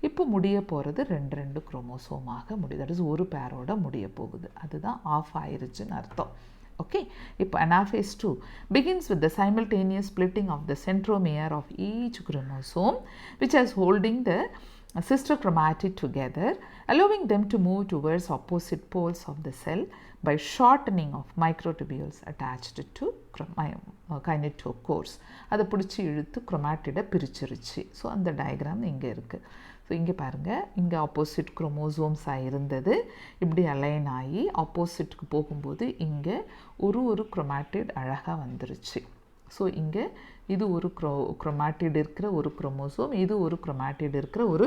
இப்போ முடிய போகிறது 2 குரோமோசோமாக முடியுது. தட் இஸ் ஒரு பேரோட முடிய போகுது. அதுதான் ஆஃப் ஆயிருச்சுன்னு அர்த்தம். ஓகே, இப்போ anaphase 2 begins with the simultaneous splitting of the centromere of each chromosome which is holding the sister chromatid together, allowing them to move towards opposite poles of the cell by shortening of microtubules attached to kinetochores. அதை பிடிச்சி இழுத்து குரோமாட்டிடை பிரிச்சிருச்சு. So அந்த diagram இங்கே இருக்குது. So இங்கே பாருங்கள், இங்கே opposite குரோமோசோம்ஸாக இருந்தது, இப்படி அலைன் ஆகி ஆப்போசிட்டுக்கு போகும்போது இங்கே ஒரு குரோமாட்டிட் அழகாக வந்துருச்சு. ஸோ இங்கே இது ஒரு குரோமாட்டிட் இருக்கிற ஒரு குரோமோசோம், இது ஒரு குரோமாட்டிட் இருக்கிற ஒரு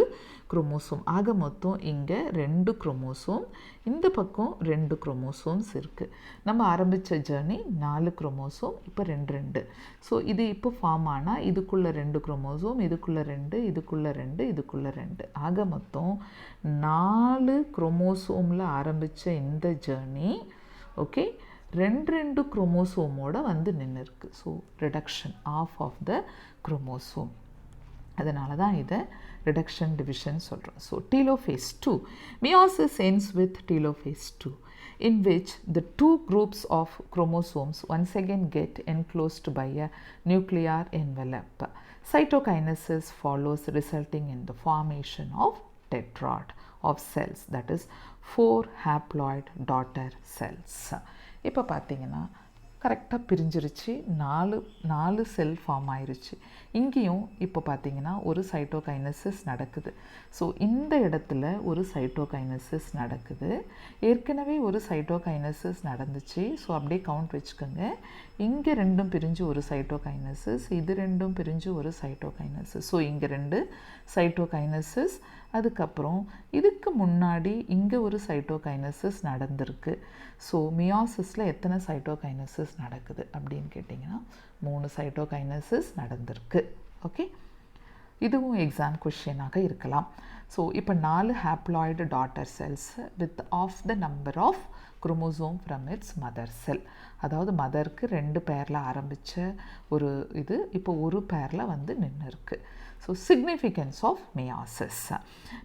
குரோமோசோம், ஆக மொத்தம் இங்கே 2 குரோமோசோம், இந்த பக்கம் 2 குரோமோசோம்ஸ் இருக்குது. நம்ம ஆரம்பித்த ஜர்னி 4 குரோமோசோம், இப்போ 2. ஸோ இது இப்போ ஃபார்ம் ஆனால் இதுக்குள்ளே 2 குரோமோசோம், இதுக்குள்ளே 2, இதுக்குள்ளே 2, இதுக்குள்ளே 2, ஆக மொத்தம் 4 குரோமோசோமில் ஆரம்பித்த இந்த ஜர்னி ஓகே 2 குரோமோசோமோட வந்து நின்று இருக்கு. So reduction of the chromosome. அதனால தான் இதை ரிடக்ஷன் டிவிஷன் சொல்கிறோம். So telophase 2, meiosis ends with telophase 2 in which the 2 groups of chromosomes once again get enclosed by a nuclear envelope. Cytokinesis follows, resulting in the formation of tetrad of cells, that is 4 haploid daughter cells. இப்போ பார்த்தீங்கன்னா கரெக்டாக பிரிஞ்சிருச்சு, 4 செல் form ஆயிருச்சு. இங்கேயும் இப்போ பார்த்தீங்கன்னா ஒரு cytokinesis நடக்குது. So இந்த இடத்துல ஒரு சைட்டோகைனசிஸ் நடக்குது. ஏற்கனவே ஒரு சைட்டோகைனசிஸ் நடந்துச்சு. ஸோ அப்படியே கவுண்ட் வச்சுக்கோங்க. இங்கே 2 பிரிஞ்சு ஒரு சைட்டோகைனசிஸ், இது 2 பிரிஞ்சு ஒரு சைட்டோகைனசிஸ். ஸோ இங்கே 2 சைட்டோகைனசிஸ், அதுக்கப்புறம் இதுக்கு முன்னாடி இங்கே ஒரு சைட்டோகைனசிஸ் நடந்திருக்கு. ஸோ மியாசிஸில் எத்தனை சைட்டோகைனசிஸ் நடக்குது அப்படின்னு கேட்டிங்கன்னா 3 சைட்டோகைனசிஸ் நடந்திருக்கு. ஓகே, இதுவும் எக்ஸாம் கொஷினாக இருக்கலாம். ஸோ இப்போ 4 haploid daughter cells with of the number of chromosome from its mother cell. அதாவது மதருக்கு 2 பேரில் ஆரம்பித்த ஒரு இது இப்போ ஒரு பேரில் வந்து நின்று இருக்குது. So, significance of meiosis.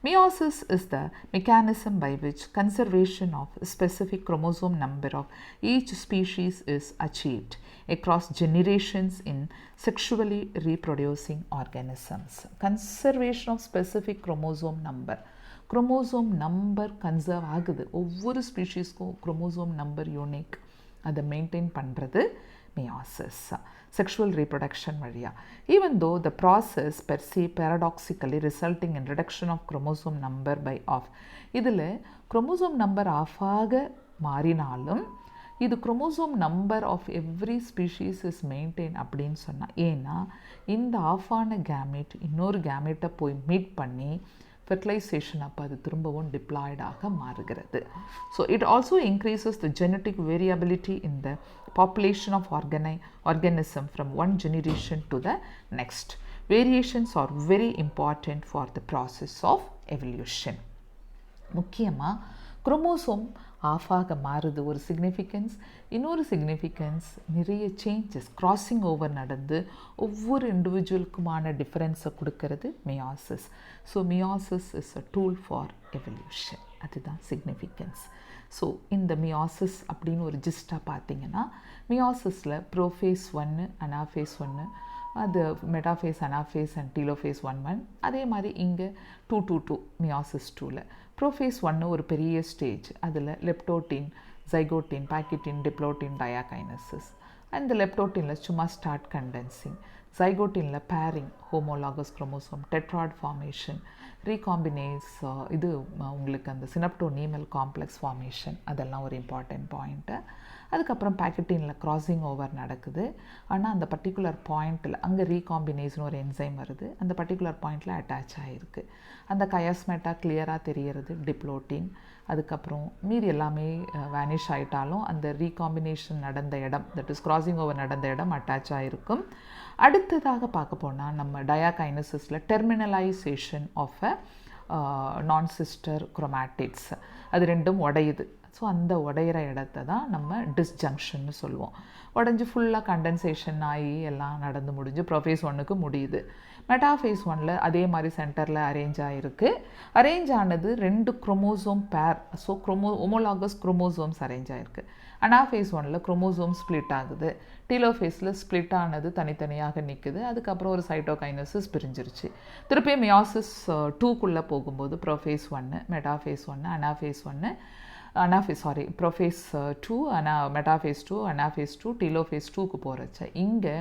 Meiosis is the mechanism by which conservation of specific chromosome number of each species is achieved across generations in sexually reproducing organisms. Conservation of specific chromosome number. Chromosome number conserve ஆகுது. ஒவ்வொரு ஸ்பீஷீஸ்க்கும் chromosome number unique. அதை maintain பண்ணுறது meiosis. Sexual reproduction வழியா. Even though the process per se paradoxically resulting in reduction of chromosome number by off. இதில் chromosome number of ஆக மாறினாலும் இது chromosome number of every species is maintained அப்படின்னு சொன்னால், ஏன்னா இந்த ஆஃபான கேமெட் இன்னொரு கேமெட்டை போய் மீட் பண்ணி fertilization அப்போ அது திரும்பவும் டிப்ளாய்டாக மாறுகிறது. So it also increases the genetic variability in the population of organism from one generation to the next. Variations are very important for the process of evolution. முக்கியமாக குரோமோசோம் ஆஃபாக மாறுது ஒரு சிக்னிஃபிகன்ஸ். இன்னொரு சிக்னிஃபிகன்ஸ் நிறைய சேஞ்சஸ் கிராசிங் ஓவர் நடந்து ஒவ்வொரு இண்டிவிஜுவலுக்குமான டிஃப்ரென்ஸை கொடுக்கறது meiosis. So meiosis is a tool for evolution. அதுதான் significance. So இந்த மியாசிஸ் அப்படின்னு ஒரு ஜிஸ்டாக பார்த்தீங்கன்னா மியாசிஸில் ப்ரோஃபேஸ் 1 அனாஃபேஸ் 1 அது மெட்டாஃபேஸ் அனாஃபேஸ் அண்ட் டீலோஃபேஸ் 1 அதே மாதிரி இங்கே 2 மியாசிஸ் 2ல் ப்ரோஃபேஸ் 1 ஒரு பெரிய ஸ்டேஜ். அதில் லெப்டோட்டின், ஜைகோட்டின், பேக்கிட்டின், டிப்ளோட்டின், டயாகைனசிஸ். அந்த லெப்டோட்டினில் சும்மா ஸ்டார்ட் கண்டென்சிங், ஜைகோட்டினில் pairing, homologous chromosome, tetrad formation, recombinase, இது உங்களுக்கு அந்த சினப்டோனீமல் காம்ப்ளெக்ஸ் ஃபார்மேஷன், அதெல்லாம் ஒரு இம்பார்ட்டன்ட் பாயிண்ட்டு. அதுக்கப்புறம் பேக்கெட்டினில் கிராசிங் ஓவர் நடக்குது. ஆனால் அந்த பர்டிகுலர் பாயிண்ட்டில் அங்கே ரீகாம்பினேஸ்னு ஒரு என்சைம் வருது, அந்த பர்டிகுலர் பாயிண்டில் அட்டாச் ஆகிருக்கு. அந்த கயாஸ்மேட்டா கிளியராக தெரியறது டிப்ளோட்டின். அதுக்கப்புறம் மீதி எல்லாமே வேனிஷ் ஆகிட்டாலும் அந்த ரீகாம்பினேஷன் நடந்த இடம், தட் இஸ் கிராசிங் ஓவர் நடந்த இடம் அட்டாச் ஆகிருக்கும். அடுத்ததாக பார்க்க போனால் நம்ம டயாகைனசிஸில் டெர்மினலைசேஷன் ஆஃப் அ நான் சிஸ்டர் குரோமேட்டிட்ஸ், அது ரெண்டும் உடையுது. ஸோ அந்த உடையிற இடத்த தான் நம்ம டிஸ்ஜங்ஷன்னு சொல்லுவோம். உடஞ்சி ஃபுல்லாக கண்டென்சேஷன் ஆகி எல்லாம் நடந்து முடிஞ்சு ப்ரோஃபேஸ் 1க்கு முடியுது. மெட்டாஃபேஸ் 1ல் அதே மாதிரி சென்டரில் அரேஞ்ச் ஆகிருக்கு. அரேஞ்ச் ஆனது 2 குரோமோசோம் பேர், ஸோ ஹோமோலாகஸ் குரோமோசோம்ஸ் அரேஞ்ச் ஆகிருக்கு. அனாஃபேஸ் 1ல் குரோமோசோம் ஸ்ப்ளிட் ஆகுது. டீலோஃபேஸில் ஸ்ப்ளிட் ஆனது தனித்தனியாக நிற்குது. அதுக்கப்புறம் ஒரு சைட்டோகைனசிஸ் பிரிஞ்சிருச்சு. திருப்பி மியாசிஸ் 2க்குள்ளே போகும்போது prophase 1, metaphase 1, prophase 2, metaphase 2, anaphase 2, telophase 2க்கு போகிறச்ச இங்கே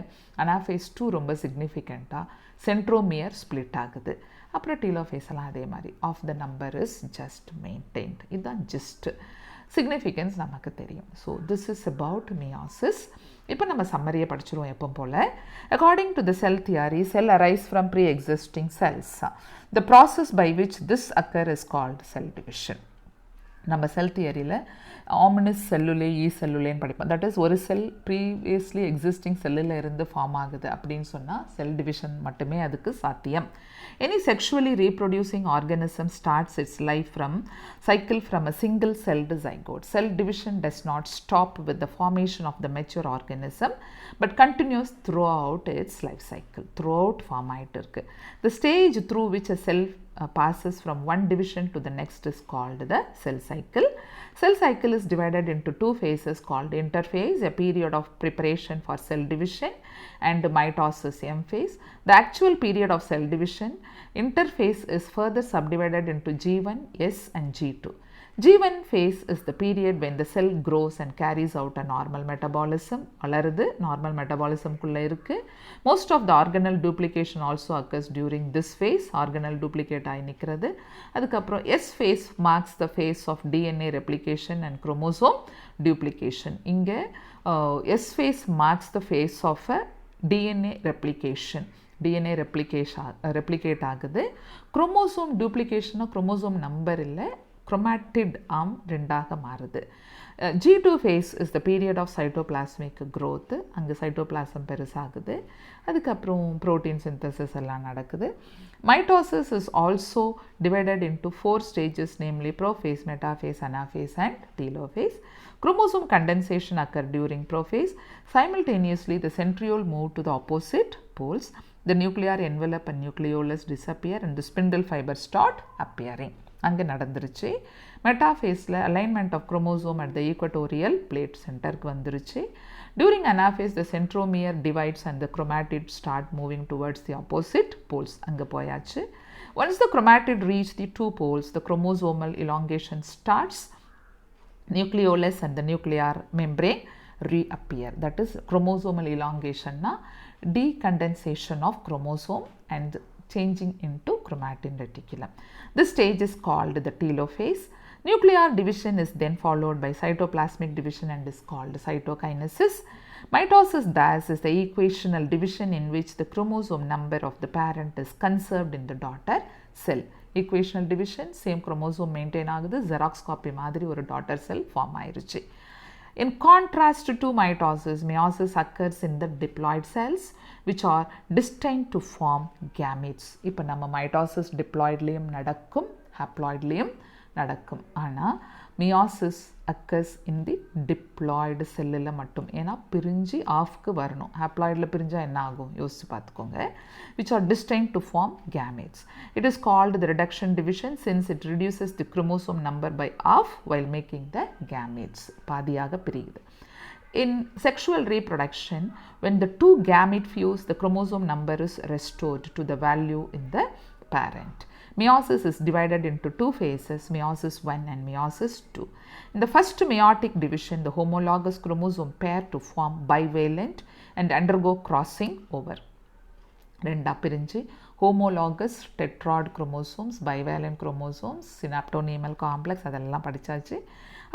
அனாஃபேஸ் 2 ரொம்ப சிக்னிஃபிகண்ட்டாக சென்ட்ரோமியர் ஸ்ப்ளிட் ஆகுது. அப்புறம் டீலோஃபேஸ் எல்லாம் அதே மாதிரி of the number is just maintained. இதுதான் ஜஸ்ட் சிக்னிஃபிகன்ஸ் நமக்கு தெரியும். So this is about meiosis. இப்போ நம்ம சம்மரியை படிச்சிருவோம் எப்போ போல். According to the cell theory, cell arise from pre existing cells. The process by which this occur is called cell division. நம்ம செல் தியரியில் ஆமினஸ் செல்லுலே செல்லுலேன்னு படிப்போம். தட் இஸ் ஒரு செல் ப்ரீவியஸ்லி எக்ஸிஸ்டிங் செல்லில் இருந்து ஃபார்ம் ஆகுது அப்படின்னு சொன்னால் செல் டிவிஷன் மட்டுமே அதுக்கு சாத்தியம். Any sexually reproducing organism starts it's life cycle from a single celled zygote. Cell division does not stop with the formation of the mature organism but continues throughout its life cycle. Throughout form ஆயிட்டு இருக்கு. The stage through which a cell passes from one division to the next is called the cell cycle. Cell cycle is divided into 2 phases called interphase, a period of preparation for cell division, and mitosis, M phase. The actual period of cell division, interphase, is further subdivided into G1, S and G2. G1 phase is the period when the cell grows and carries out a normal metabolism. வளருது, normal metabolism குள்ள இருக்கு. Most of the organelle duplication also occurs during this phase. Organelle duplicate ஆகி நிற்கிறது. அதுக்கப்புறம் S phase marks the phase of DNA replication and chromosome duplication. இங்கே S phase marks the phase of a DNA replication. DNA replicate ஆகுது. Chromosome duplication chromosome number இல்லை, chromatid arm 2ஆக மாறுது. G2 phase is the period of cytoplasmic growth. அங்கே cytoplasm பெருசாகுது. அதுக்கப்புறம் protein synthesis எல்லாம் நடக்குது. Mitosis is also divided into 4 stages, namely prophase, metaphase, anaphase and telophase. Chromosome condensation occur during prophase. Simultaneously, the centriole move to the opposite poles. The nuclear envelope and nucleolus disappear and the spindle fibers start appearing. அங்கே நடந்துருச்சு. மெட்டாஃபேஸில் alignment of chromosome at the equatorial plate சென்டருக்கு வந்துருச்சு. During anaphase the centromere divides and the chromatid start moving towards the opposite poles. அங்கே போயாச்சு. Once the chromatid reach the 2 poles, the chromosomal elongation starts. Nucleolus and the nuclear membrane reappear. That is chromosomal elongation na decondensation of chromosome and changing into chromatin reticulum. This stage is called the telophase. Nuclear division is then followed by cytoplasmic division and is called cytokinesis. Mitosis thus is the equational division in which the chromosome number of the parent is conserved in the daughter cell. Equational division, same chromosome maintain ஆகுது, xerox copy மாதிரி ஒரு daughter cell form ஆயிருச்சு. In contrast to mitosis, meiosis occurs in the diploid cells which are destined to form gametes. இப்போ நம்ம mitosis diploidலையும் நடக்கும், haploidலையும் நடக்கும். ஆனால் Meiosis occurs in the diploid cell மட்டும். ஏன்னா பிரிஞ்சு ஆஃப்க்கு வரணும். ஹாப்ளாய்டில் பிரிஞ்சா என்ன ஆகும் யோசிச்சு பார்த்துக்கோங்க. which are destined to form gametes. It is called the reduction division since it reduces the chromosome number by half while making the gametes. பாதியாக பிரியுது. In sexual reproduction, when the two gamete fuse, the chromosome number is restored to the value in the parent. Meiosis is divided into two phases, meiosis 1 and meiosis 2. In the first meiotic division, the homologous chromosome pair to form bivalent and undergo crossing over. ரெண்டா பிரிஞ்சு homologous tetrad chromosomes, bivalent chromosomes, synaptonemal complex அதெல்லாம் படித்தாச்சு.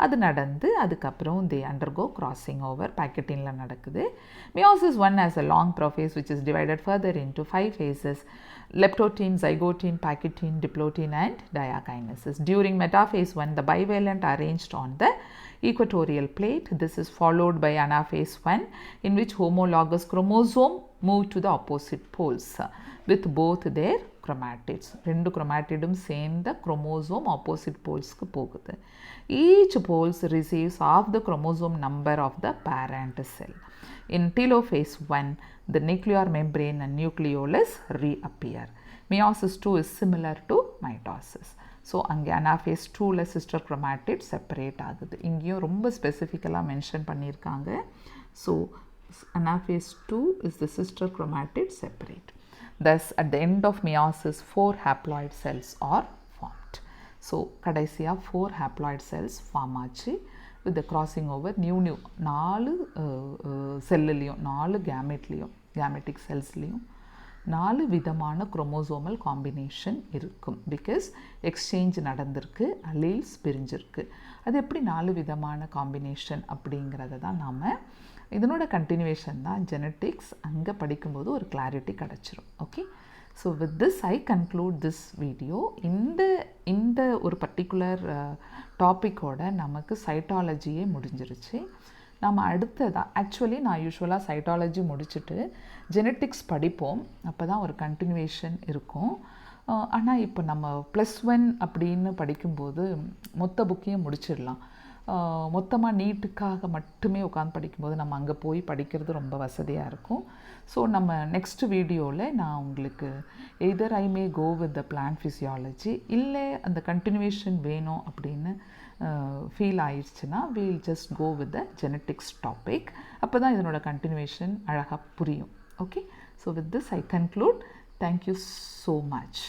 அது நடந்து அதுக்கப்புறம் they undergo crossing over பேக்கெட்டினில் நடக்குது. Meiosis 1 has a long prophase which is divided further into 5 phases: leptotene, zygotene, packetine, diplotene and diakinesis. During metaphase 1, the bivalent arranged on the equatorial plate. This is followed by anaphase 1 in which homologous chromosome move to the opposite poles with both their chromatids. ரெண்டு chromatids சேர்ந்த chromosome opposite polesக்கு போகுது. Each poles receives half the chromosome number of the parent cell. In telophase 1, the nuclear membrane and nucleolus reappear. Meiosis 2 is similar to mitosis. So அங்கே anaphase 2ல் sister chromatid separate ஆகுது. இங்கேயும் ரொம்ப ஸ்பெசிஃபிக்கலாக mention பண்ணியிருக்காங்க. So anaphase 2 is the sister chromatid separate. Thus, at the end of meiosis, 4 haploid cells are formed. So, கடைசியா 4 haploid cells form ஆச்சு. With the crossing over, new 4 செல்லுலையும் 4 கேமெட்லேயும் gametic செல்ஸ்லேயும் 4 விதமான chromosomal combination இருக்கும். Because exchange நடந்திருக்கு, alleles பிரிஞ்சிருக்கு. அது எப்படி 4 விதமான combination அப்படிங்கிறத தான் நாம் இதனோட கண்டினியூவேஷன் தான் ஜெனட்டிக்ஸ். அங்கே படிக்கும்போது ஒரு கிளாரிட்டி கிடச்சிரும். Okay, so with this I conclude this video. இந்த ஒரு பர்டிகுலர் டாப்பிக்கோட நமக்கு சைட்டாலஜியே முடிஞ்சிருச்சு. நம்ம அடுத்ததாக ஆக்சுவலி நான் யூஸ்வலாக சைட்டாலஜி முடிச்சுட்டு ஜெனட்டிக்ஸ் படிப்போம். அப்போ தான் ஒரு கண்டினியூவேஷன் இருக்கும். ஆனால் இப்போ நம்ம +1 அப்படின்னு படிக்கும்போது மொத்த புக்கையும் முடிச்சிடலாம். மொத்தமாக நீட்டுக்காக மட்டுமே உட்காந்து படிக்கும்போது நம்ம அங்கே போய் படிக்கிறது ரொம்ப வசதியாக இருக்கும். ஸோ நம்ம நெக்ஸ்ட் வீடியோவில் நான் உங்களுக்கு either I may go with the plant physiology இல்லை அந்த கண்டினியூவேஷன் வேணும் அப்படின்னு ஃபீல் ஆயிடுச்சுன்னா we'll just go with the genetics topic. அப்போ தான் இதனோட கண்டினியூவேஷன் அழகாக புரியும். Okay, so with this I conclude. Thank you so much.